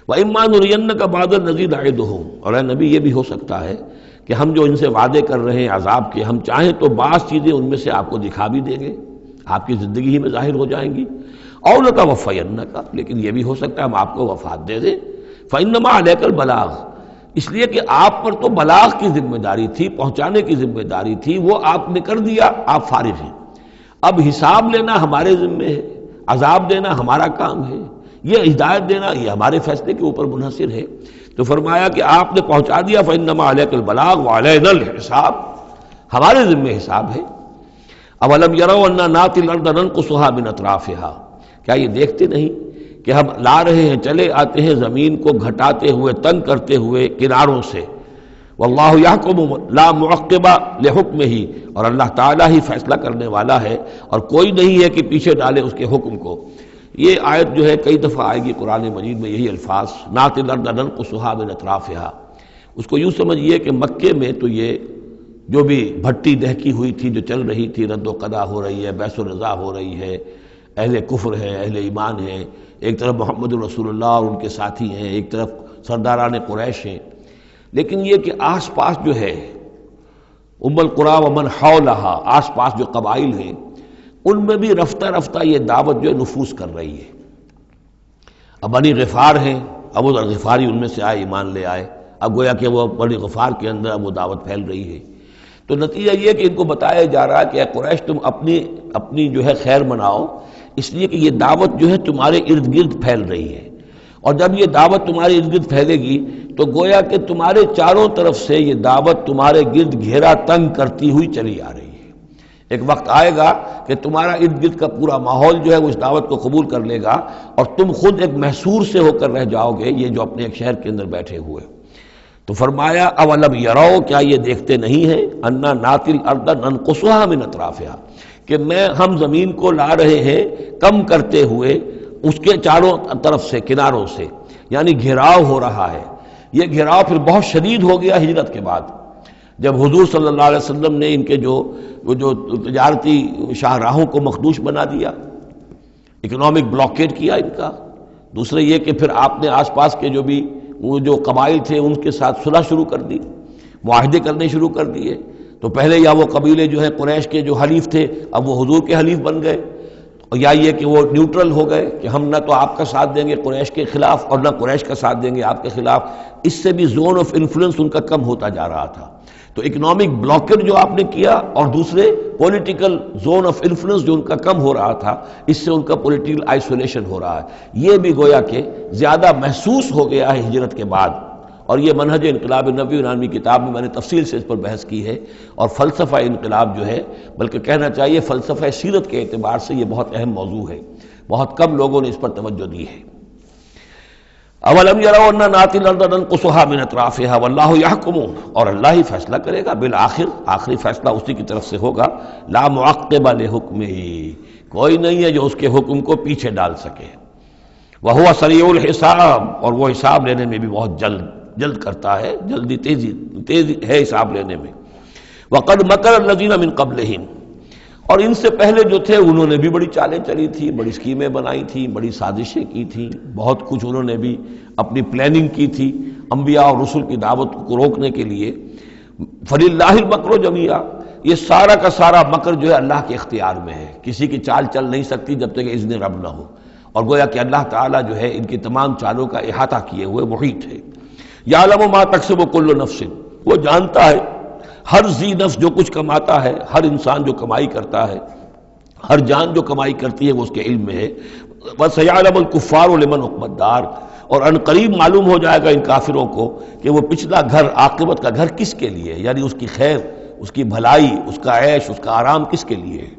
وَإِمَّا نُرِيَنَّكَ بَعْضَ الَّذِي نَعِدُهُمْ، اور اے نبی یہ بھی ہو سکتا ہے کہ ہم جو ان سے وعدے کر رہے ہیں عذاب کے، ہم چاہیں تو بعض چیزیں ان میں سے آپ کو دکھا بھی دیں گے، آپ کی زندگی ہی میں ظاہر ہو جائیں گی. اَوْ لَتَوَفَّيَنَّكَ، لیکن یہ بھی ہو سکتا ہے ہم آپ کو وفات دے دیں. فَإِنَّمَا عَلَيْكَ الْبَلَاغُ، اس لیے کہ آپ پر تو بلاغ کی ذمہ داری تھی، پہنچانے کی ذمہ داری تھی، وہ آپ نے کر دیا، آپ فارغ ہیں. اب حساب لینا ہمارے ذمے ہے، عذاب دینا ہمارا کام ہے، یہ ہدایت دینا یہ ہمارے فیصلے کے اوپر منحصر ہے. تو فرمایا کہ آپ نے پہنچا دیا، فَإِنَّمَا عَلَيْكَ الْبَلَاغُ وَعَلَيْنَا الْحِسَابُ، ہمارے ذمے حساب ہے. اَوَلَمْ يَرَوْا أَنَّا نَأْتِي الْأَرْضَ نَنْقُصُهَا مِنْ أَطْرَافِهَا، کیا یہ دیکھتے نہیں کہ ہم لا رہے ہیں، چلے آتے ہیں زمین کو گھٹاتے ہوئے، تنگ کرتے ہوئے کناروں سے. واللہ یحکم لا معقب لحکمہ، اور اللہ تعالیٰ ہی فیصلہ کرنے والا ہے اور کوئی نہیں ہے کہ پیچھے ڈالے اس کے حکم کو. یہ آیت جو ہے کئی دفعہ آئے گی قرآن مجید میں، یہی الفاظ نَأْتِي الْأَرْضَ نَنْقُصُهَا مِنْ أَطْرَافِهَا. اس کو یوں سمجھیے کہ مکے میں تو یہ جو بھی بھٹی دہکی ہوئی تھی، جو چل رہی تھی، رد و قضا ہو رہی ہے، بیس و رضا ہو رہی ہے، اہل کفر ہے، اہل ایمان ہے، ایک طرف محمد رسول اللہ اور ان کے ساتھی ہیں، ایک طرف سرداران قریش ہیں. لیکن یہ کہ آس پاس جو ہے ام القریٰ ومن حولہا، آس پاس جو قبائل ہیں، ان میں بھی رفتہ رفتہ یہ دعوت جو ہے نفوذ کر رہی ہے. اب بنی غفار ہیں، ابو ذر غفاری ان میں سے آئے، ایمان لے آئے. اب گویا کہ وہ بنی غفار کے اندر اب وہ دعوت پھیل رہی ہے. تو نتیجہ یہ کہ ان کو بتایا جا رہا ہے کہ اے قریش تم اپنی جو ہے خیر مناؤ، اس لیے کہ یہ دعوت جو ہے تمہارے ارد گرد پھیل رہی ہے، اور جب یہ دعوت تمہارے ارد گرد پھیلے گی تو گویا کہ تمہارے چاروں طرف سے یہ دعوت تمہارے گرد گھیرا تنگ کرتی ہوئی چلی آ رہی ہے. ایک وقت آئے گا کہ تمہارا ارد گرد کا پورا ماحول جو ہے وہ اس دعوت کو قبول کر لے گا، اور تم خود ایک محصور سے ہو کر رہ جاؤ گے، یہ جو اپنے ایک شہر کے اندر بیٹھے ہوئے. تو فرمایا اولم یروا، کیا یہ دیکھتے نہیں ہیں، انا ناتی الارض ننقصها من اطرافها، کہ ہم زمین کو لا رہے ہیں کم کرتے ہوئے اس کے چاروں طرف سے، کناروں سے، یعنی گھیراؤ ہو رہا ہے. یہ گھیراؤ پھر بہت شدید ہو گیا ہجرت کے بعد، جب حضور صلی اللہ علیہ وسلم نے ان کے جو تجارتی شاہراہوں کو مخدوش بنا دیا، اکنامک بلاکیڈ کیا ان کا. دوسرے یہ کہ پھر آپ نے آس پاس کے جو بھی وہ جو قبائل تھے ان کے ساتھ صلح شروع کر دی، معاہدے کرنے شروع کر دیے. تو پہلے یا وہ قبیلے جو ہے قریش کے جو حلیف تھے اب وہ حضور کے حلیف بن گئے، اور یا یہ کہ وہ نیوٹرل ہو گئے کہ ہم نہ تو آپ کا ساتھ دیں گے قریش کے خلاف اور نہ قریش کا ساتھ دیں گے آپ کے خلاف. اس سے بھی زون آف انفلوئنس ان کا کم ہوتا جا رہا تھا. تو اکنامک بلاکیڈ جو آپ نے کیا، اور دوسرے پولیٹیکل زون آف انفلوئنس جو ان کا کم ہو رہا تھا، اس سے ان کا پولیٹیکل آئسولیشن ہو رہا ہے. یہ بھی گویا کہ زیادہ محسوس ہو گیا ہے ہجرت کے بعد. اور یہ منہج انقلاب نبوی نامی کتاب میں نے تفصیل سے اس پر بحث کی ہے. اور فلسفہ انقلاب جو ہے، بلکہ کہنا چاہیے فلسفہ سیرت کے اعتبار سے یہ بہت اہم موضوع ہے، بہت کم لوگوں نے اس پر توجہ دی ہے. اولم یروا انا ناتی الارض ننقصها من اطرافها واللہ یحکم، اور اللہ ہی فیصلہ کرے گا بالآخر، آخری فیصلہ اسی کی طرف سے ہوگا. لا معقب لحکمہ، کوئی نہیں ہے جو اس کے حکم کو پیچھے ڈال سکے. وہو سریع الحساب، اور وہ حساب لینے میں بھی بہت جلد کرتا ہے، جلدی تیزی ہے حساب لینے میں. وقد مکر الذین من قبلہم، اور ان سے پہلے جو تھے انہوں نے بھی بڑی چالیں چلی تھی، بڑی اسکیمیں بنائی تھیں، بڑی سازشیں کی تھیں، بہت کچھ انہوں نے بھی اپنی پلاننگ کی تھی انبیاء اور رسل کی دعوت کو روکنے کے لیے. فللہ المکر جمیعا، یہ سارا کا سارا مکر جو ہے اللہ کے اختیار میں ہے، کسی کی چال چل نہیں سکتی جب تک اذن رب نہ ہو. اور گویا کہ اللہ تعالیٰ جو ہے ان کی تمام چالوں کا احاطہ کیے ہوئے محیط ہے. یعلم ما تکسب کل نفس، وہ جانتا ہے ہر ذی نفس جو کچھ کماتا ہے، ہر انسان جو کمائی کرتا ہے، ہر جان جو کمائی کرتی ہے وہ اس کے علم میں ہے. وَسَيَعْلَمُ الْكُفَّارُ لِمَنْ عُقْبَى الدَّارِ، اور ان قریب معلوم ہو جائے گا ان کافروں کو کہ وہ پچھلا گھر، عاقبت کا گھر کس کے لیے، یعنی اس کی خیر، اس کی بھلائی، اس کا عیش، اس کا آرام کس کے لیے ہے.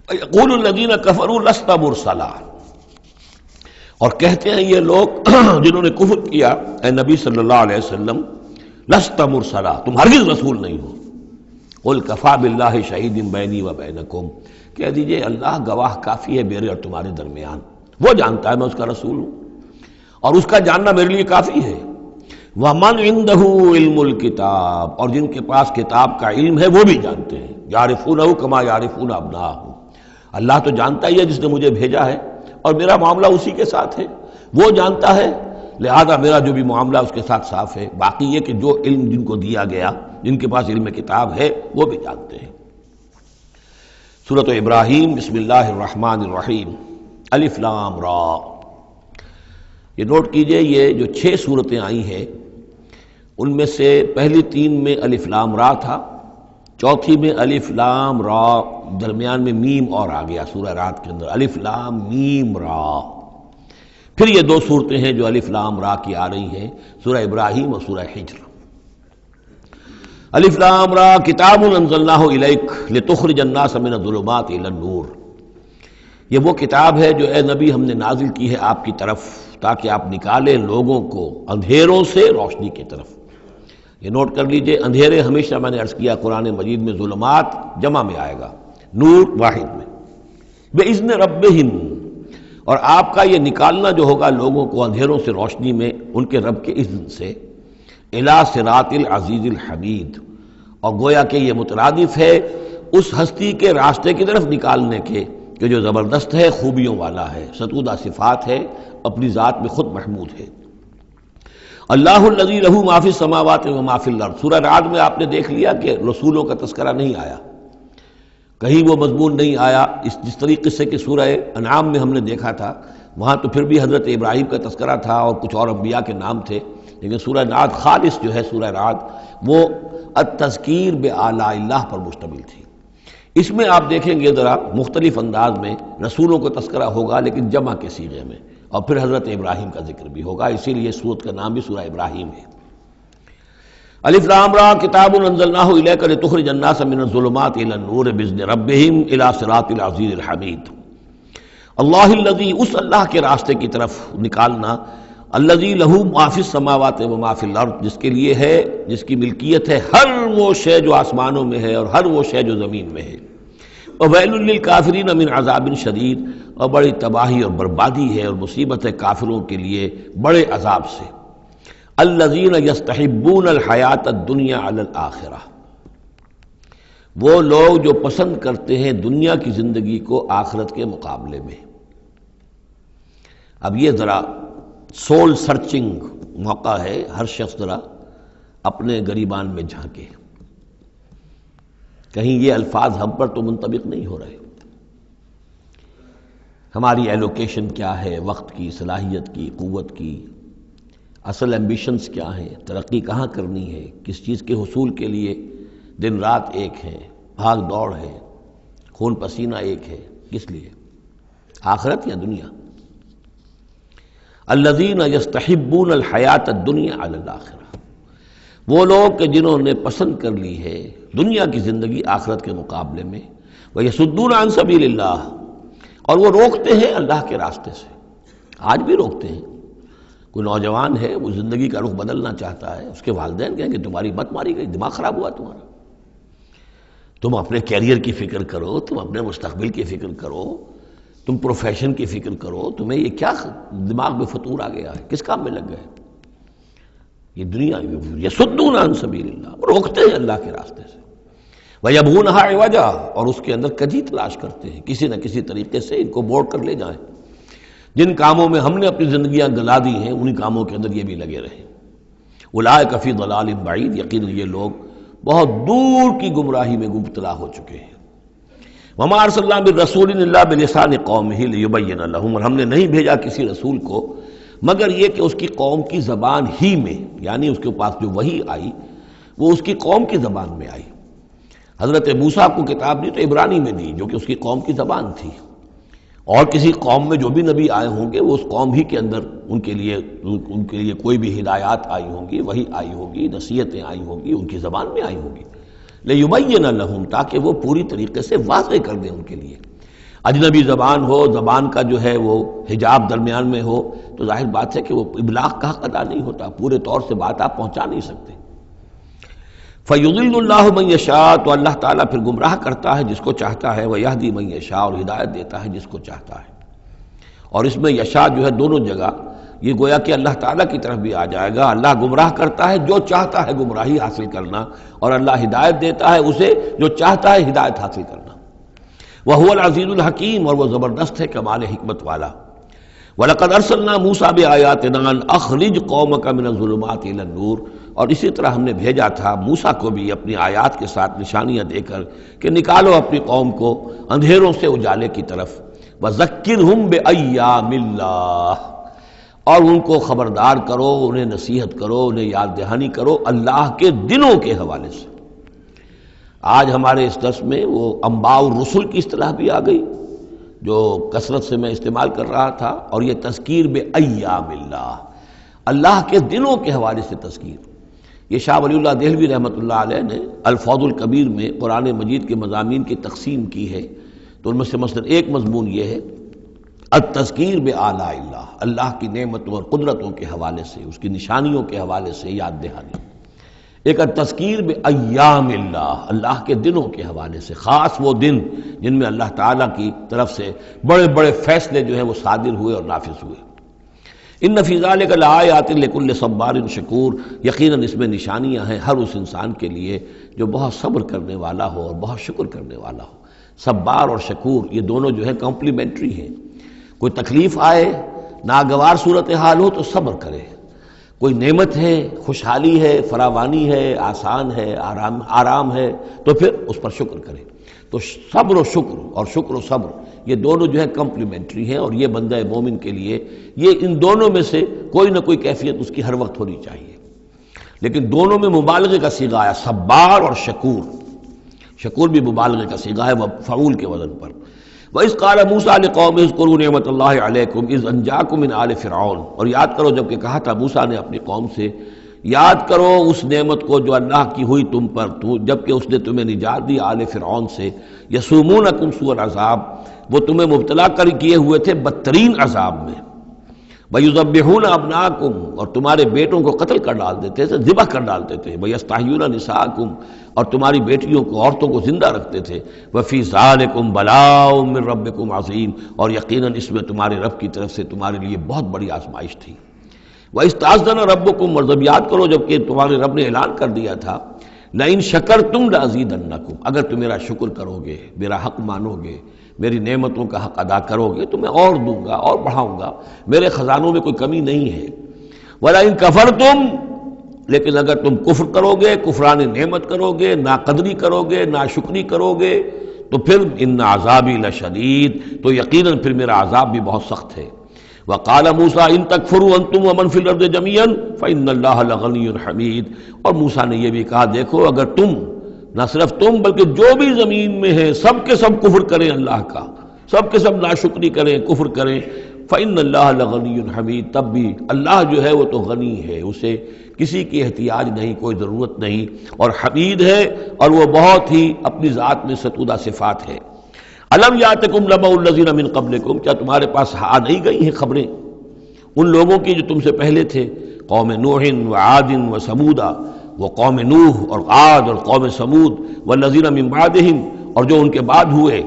يقول الذين كفروا لست مرسلا، اور کہتے ہیں یہ لوگ جنہوں نے کفر کیا، اے نبی صلی اللہ علیہ وسلم، لست مرسلا، تم ہرگز رسول نہیں ہو. قل کفی باللہ شہید بینی و بینکم، کہہ دیجئے اللہ گواہ کافی ہے میرے اور تمہارے درمیان، وہ جانتا ہے میں اس کا رسول ہوں، اور اس کا جاننا میرے لیے کافی ہے. وَمَنْ عِنْدَهُ عِلْمُ الْكِتَابِ، اور جن کے پاس کتاب کا علم ہے وہ بھی جانتے ہیں. یعرفونہ کما یعرفون ابناءہم، اللہ تو جانتا ہی ہے جس نے مجھے بھیجا ہے، اور میرا معاملہ اسی کے ساتھ ہے، وہ جانتا ہے، لہذا میرا جو بھی معاملہ اس کے ساتھ صاف ہے۔ باقی یہ کہ جو علم جن کو دیا گیا، جن کے پاس علم کتاب ہے، وہ بھی جانتے ہیں۔ سورۃ ابراہیم، بسم اللہ الرحمن الرحیم، الف لام را۔ یہ نوٹ کیجئے، یہ جو 6 صورتیں آئی ہیں ان میں سے پہلی 3 میں الف لام را تھا، چوتھی میں الف لام را، درمیان میں میم اور آ گیا سورہ رات کے اندر، الف لام میم را۔ پھر یہ 2 صورتیں ہیں جو الف لام را کی آ رہی ہیں، سورہ ابراہیم اور سورہ حجر۔ الف لام را کتاب انزلناہ الیک لتخرج الناس من الظلمات الی النور، یہ وہ کتاب ہے جو اے نبی ہم نے نازل کی ہے آپ کی طرف تاکہ آپ نکالیں لوگوں کو اندھیروں سے روشنی کی طرف۔ یہ نوٹ کر لیجئے، اندھیرے ہمیشہ میں نے عرض کیا قرآن مجید میں ظلمات جمع میں آئے گا، نور واحد میں، بِإِذْنِ رَبِّهِمْ، اور آپ کا یہ نکالنا جو ہوگا لوگوں کو اندھیروں سے روشنی میں ان کے رب کے اذن سے، اِلَى صِرَاطِ الْعَزِيزِ الْحَمِيدِ، اور گویا کہ یہ مترادف ہے اس ہستی کے راستے کی طرف نکالنے کے کہ جو زبردست ہے، خوبیوں والا ہے، ستودہ صفات ہے، اپنی ذات میں خود محمود ہے۔ اللہ الذی لہ ما فی السماوات و ما فی الارض، سورہ رعد میں آپ نے دیکھ لیا کہ رسولوں کا تذکرہ نہیں آیا، کہیں وہ مضمون نہیں آیا، جس طریقے سے کہ سورہ انعام میں ہم نے دیکھا تھا، وہاں تو پھر بھی حضرت ابراہیم کا تذکرہ تھا اور کچھ اور انبیاء کے نام تھے، لیکن سورہ رعد خالص جو ہے سورہ رعد وہ التذکیر بآلاء اللہ پر مشتمل تھی۔ اس میں آپ دیکھیں گے ذرا مختلف انداز میں رسولوں کا تذکرہ ہوگا لیکن جمع کے صیغے میں، اور پھر حضرت ابراہیم کا ذکر بھی ہوگا، اسی لیے سورت کا نام بھی سورہ ابراہیم ہے۔ الف لام را کتاب انزلناہ الیک لتخرج الناس من الظلمات الی النور باذن ربہم الی صراط العزیز الحمید، اللہ الذی، اس اللہ کے راستے کی طرف نکالنا، الذی لہ ما فی السماوات و ما فی الارض، جس کے لیے ہے، جس کی ملکیت ہے ہر وہ شے جو آسمانوں میں ہے اور ہر وہ شے جو زمین میں ہے، وویل للکافرین من عذاب شدید، اور بڑی تباہی اور بربادی ہے اور مصیبت ہے کافروں کے لیے بڑے عذاب سے۔ الذین یستحبون الحیات الدنیا علی الآخرہ، وہ لوگ جو پسند کرتے ہیں دنیا کی زندگی کو آخرت کے مقابلے میں۔ اب یہ ذرا سول سرچنگ موقع ہے، ہر شخص ذرا اپنے گریبان میں جھانکے، کہیں یہ الفاظ ہم پر تو منطبق نہیں ہو رہے۔ ہماری ایلوکیشن کیا ہے، وقت کی، صلاحیت کی، قوت کی، اصل ایمبیشنز کیا ہیں، ترقی کہاں کرنی ہے، کس چیز کے حصول کے لیے دن رات ایک ہے، بھاگ دوڑ ہے، خون پسینہ ایک ہے، کس لیے؟ آخرت یا دنیا؟ الذین یستحبون الحیات الدنیا علی الآخرہ، وہ لوگ کہ جنہوں نے پسند کر لی ہے دنیا کی زندگی آخرت کے مقابلے میں، ویصدون عن سبیل اللہ، اور وہ روکتے ہیں اللہ کے راستے سے، آج بھی روکتے ہیں۔ کوئی نوجوان ہے وہ زندگی کا رخ بدلنا چاہتا ہے، اس کے والدین کہیں کہ تمہاری مت ماری گئی، دماغ خراب ہوا تمہارا، تم اپنے کیریئر کی فکر کرو، تم اپنے مستقبل کی فکر کرو، تم پروفیشن کی فکر کرو، تمہیں یہ کیا دماغ میں فطور آ گیا ہے، کس کام میں لگ گئے؟ یہ دنیا یصدون عن سبیل اللہ، روکتے ہیں اللہ کے راستے سے، وَيَبْغُونَهَا عِوَجًا، اور اس کے اندر کجی تلاش کرتے ہیں، کسی نہ کسی طریقے سے ان کو موڑ کر لے جائیں۔ جن کاموں میں ہم نے اپنی زندگیاں گلا دی ہیں انہی کاموں کے اندر یہ بھی لگے رہے۔ اولئک فی ضلال بعید، یقیناً یہ لوگ بہت دور کی گمراہی میں مبتلا ہو چکے ہیں۔ وما ارسلنا بالرسول الا بلسان قومہ لیبین لہم، اور ہم نے نہیں بھیجا کسی رسول کو مگر یہ کہ اس کی قوم کی زبان ہی میں، یعنی اس کے پاس جو وحی آئی وہ اس کی قوم کی زبان میں آئی۔ حضرت موسیٰ کو کتاب دی تو عبرانی میں دی جو کہ اس کی قوم کی زبان تھی، اور کسی قوم میں جو بھی نبی آئے ہوں گے وہ اس قوم ہی کے اندر ان کے لیے کوئی بھی ہدایات آئی ہوں گی، وحی آئی ہوگی، نصیحتیں آئی ہوں گی، ان کی زبان میں آئی ہوں گی، لیبین لہم، تاکہ وہ پوری طریقے سے واضح کر دیں ان کے لیے۔ اجنبی زبان ہو، زبان کا جو ہے وہ حجاب درمیان میں ہو تو ظاہر بات ہے کہ وہ ابلاغ کا حق ادا نہیں ہوتا، پورے طور سے بات آپ پہنچا نہیں سکتے۔ فَيُضِلُّ اللَّهُ مَن يَشَاءُ، تو اللہ تعالیٰ پھر گمراہ کرتا ہے جس کو چاہتا ہے، وَيَهْدِي مَن يَشَاءُ، اور ہدایت دیتا ہے جس کو چاہتا ہے۔ اور اس میں یشاء جو ہے دونوں جگہ یہ گویا کہ اللہ تعالیٰ کی طرف بھی آ جائے گا۔ اللہ گمراہ کرتا ہے جو چاہتا ہے گمراہی حاصل کرنا، اور اللہ ہدایت دیتا ہے اسے جو چاہتا ہے ہدایت حاصل کرنا۔ وَهُوَ الْعَزِيزُ الْحَكِيمُ، اور وہ زبردست ہے کمال حکمت والا۔ وَلَقَدْ أَرْسَلْنَا مُوسَىٰ بِآيَاتِنَا أَنْ أَخْرِجْ قَوْمَكَ مِنَ الظُّلُمَاتِ إِلَى النُّورِ، اور اسی طرح ہم نے بھیجا تھا موسیٰ کو بھی اپنی آیات کے ساتھ نشانیاں دے کر کہ نکالو اپنی قوم کو اندھیروں سے اجالے کی طرف۔ وَذَكِّرْهُمْ بِأَيَّامِ اللَّهِ، اور ان کو خبردار کرو، انہیں نصیحت کرو، انہیں یاد دہانی کرو اللہ کے دنوں کے حوالے سے۔ آج ہمارے اس درس میں وہ انباء الرسل کی اصطلاح بھی آ گئی جو کثرت سے میں استعمال کر رہا تھا، اور یہ تذکیر بِأَيَّامِ اللَّهِ، اللہ کے دنوں کے حوالے سے تذکیر۔ یہ شاہ ولی اللہ دہلوی رحمۃ اللہ علیہ نے الفوض الکبیر میں قرآن مجید کے مضامین کی تقسیم کی ہے، تو ان میں سے مثلا ایک مضمون یہ ہے التذکیر بآلاء اللہ، اللہ کی نعمتوں اور قدرتوں کے حوالے سے، اس کی نشانیوں کے حوالے سے یاد دہانی۔ ایک التذکیر بایام اللہ، اللہ کے دنوں کے حوالے سے، خاص وہ دن جن میں اللہ تعالیٰ کی طرف سے بڑے بڑے فیصلے جو ہیں وہ صادر ہوئے اور نافذ ہوئے۔ ان فی ذلک لآیات لکل صبار شکور، یقیناً اس میں نشانیاں ہیں ہر اس انسان کے لیے جو بہت صبر کرنے والا ہو اور بہت شکر کرنے والا ہو۔ صبار اور شکور یہ دونوں جو ہے کمپلیمنٹری ہیں۔ کوئی تکلیف آئے، ناگوار صورتحال ہو تو صبر کرے، کوئی نعمت ہے، خوشحالی ہے، فراوانی ہے، آسان ہے، آرام ہے تو پھر اس پر شکر کرے۔ تو صبر و شکر اور شکر و صبر یہ دونوں جو ہے کمپلیمنٹری ہیں، اور یہ بندہ مومن کے لیے یہ ان دونوں میں سے کوئی نہ کوئی کیفیت اس کی ہر وقت ہونی چاہیے۔ لیکن دونوں میں مبالغے کا صیغہ آیا، صبار اور شکور۔ شکور بھی مبالغے کا صیغہ ہے مفعول کے وزن پر۔ وَإِذْ قَالَ مُوسَىٰ لِقَوْمِهِ اذْكُرُوا نِعْمَتَ اللَّهِ عَلَيْكُمْ إِذْ أَنْجَاكُم مِّنْ آلِ فِرْعَوْنَ، اور یاد کرو جب کہ کہا تھا موسیٰ نے اپنی قوم سے، یاد کرو اس نعمت کو جو اللہ کی ہوئی تم پر، جب کہ اس نے تمہیں نجات دی آل فرعون سے۔ یسومونکم سوء العذاب، وہ تمہیں مبتلا کر کیے ہوئے تھے بدترین عذاب میں۔ وَيُذَبِّحُونَ أَبْنَاءَكُمْ، اور تمہارے بیٹوں کو قتل کر ڈالتے تھے، ذبح کر ڈالتے تھے۔ وَيَسْتَحْيُونَ نِسَاءَكُمْ، اور تمہاری بیٹیوں کو، عورتوں کو زندہ رکھتے تھے۔ وَفِي ذَلِكُمْ بَلَاءٌ مِّن رَبِّكُمْ عَظِيمٌ، اور یقیناً اس میں تمہارے رب کی طرف سے تمہارے لیے بہت بڑی آزمائش تھی۔ وَإِذْ تَأَذَّنَ رَبُّكُمْ، اور جب یاد کرو جب کہ تمہارے رب نے اعلان کر دیا تھا لَئِن شَكَرْتُمْ لَأَزِيدَنَّكُمْ، اگر تم میرا شکر کرو گے، میرا حق مانو گے، میری نعمتوں کا حق ادا کرو گے تو میں اور دوں گا اور بڑھاؤں گا، میرے خزانوں میں کوئی کمی نہیں ہے۔ وَلَئِن كَفَرْتُمْ، لیکن اگر تم کفر کرو گے، کفران نعمت کرو گے، ناقدری کرو گے، ناشکری کرو گے، تو پھر ان عذابی لشدید، تو یقیناً پھر میرا عذاب بھی بہت سخت ہے۔ وَقَالَ مُوسَىٰ إِن تَكْفُرُوا أَنتُمْ وَمَنْ فِي الْأَرْضِ جَمِيعًا فَإِنَّ اللَّهَ لَغَنِيٌّ حَمِيدٌ، اور موسیٰ نے یہ بھی کہا دیکھو اگر تم، نہ صرف تم بلکہ جو بھی زمین میں ہیں سب کے سب کفر کریں اللہ کا، سب کے سب ناشکری کریں، کفر کریں، فَإِنَّ اللَّهَ لَغَنِيٌّ حَمِيدٌ، تب بھی اللہ جو ہے وہ تو غنی ہے، اسے کسی کی احتیاج نہیں، کوئی ضرورت نہیں، اور حمید ہے، اور وہ بہت ہی اپنی ذات میں ستودہ صفات ہے۔ الم یاتکم نبأ الذین من قبلکم، کیا تمہارے پاس آ نہیں گئی ہیں خبریں ان لوگوں کی جو تم سے پہلے تھے، قوم نوح وعاد وثمود، وہ قوم نوح اور عاد اور قوم ثمود، والذین من بعدہم، اور جو ان کے بعد ہوئے،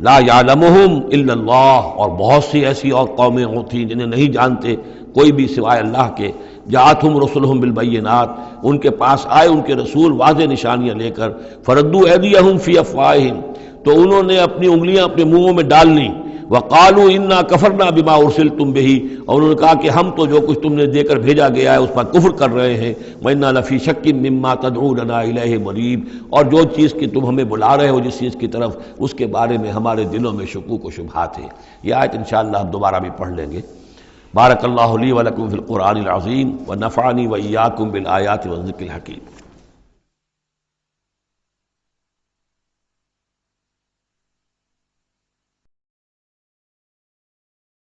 لا یعلمہم الا اللہ، اور بہت سی ایسی اور قومیں تھیں جنہیں نہیں جانتے کوئی بھی سوائے اللہ کے۔ جاءتہم رسلہم بالبینات، ان کے پاس آئے ان کے رسول واضح نشانیاں لے کر، فردوا ایدیہم فی افواہہم، تو انہوں نے اپنی انگلیاں اپنے منہوں میں ڈال لیں، وقالوا انا کفرنا بما ارسلتم بہ، اور انہوں نے کہا کہ ہم تو جو کچھ تم نے دے کر بھیجا گیا ہے اس پر کفر کر رہے ہیں، وَإِنَّا لَفِي شَكٍّ مِّمَّا تَدْعُونَنَا إِلَيْهِ مُرِيبٍ، اور جو چیز کی تم ہمیں بلا رہے ہو جس چیز کی طرف، اس کے بارے میں ہمارے دلوں میں شکوک و شبہات ہیں۔ یہ آیت انشاءاللہ ہم دوبارہ بھی پڑھ لیں گے۔ بارک اللہ لی ولکم فی القرآن العظیم ونفعنی وإیاکم بالآیات والذکر الحکیم۔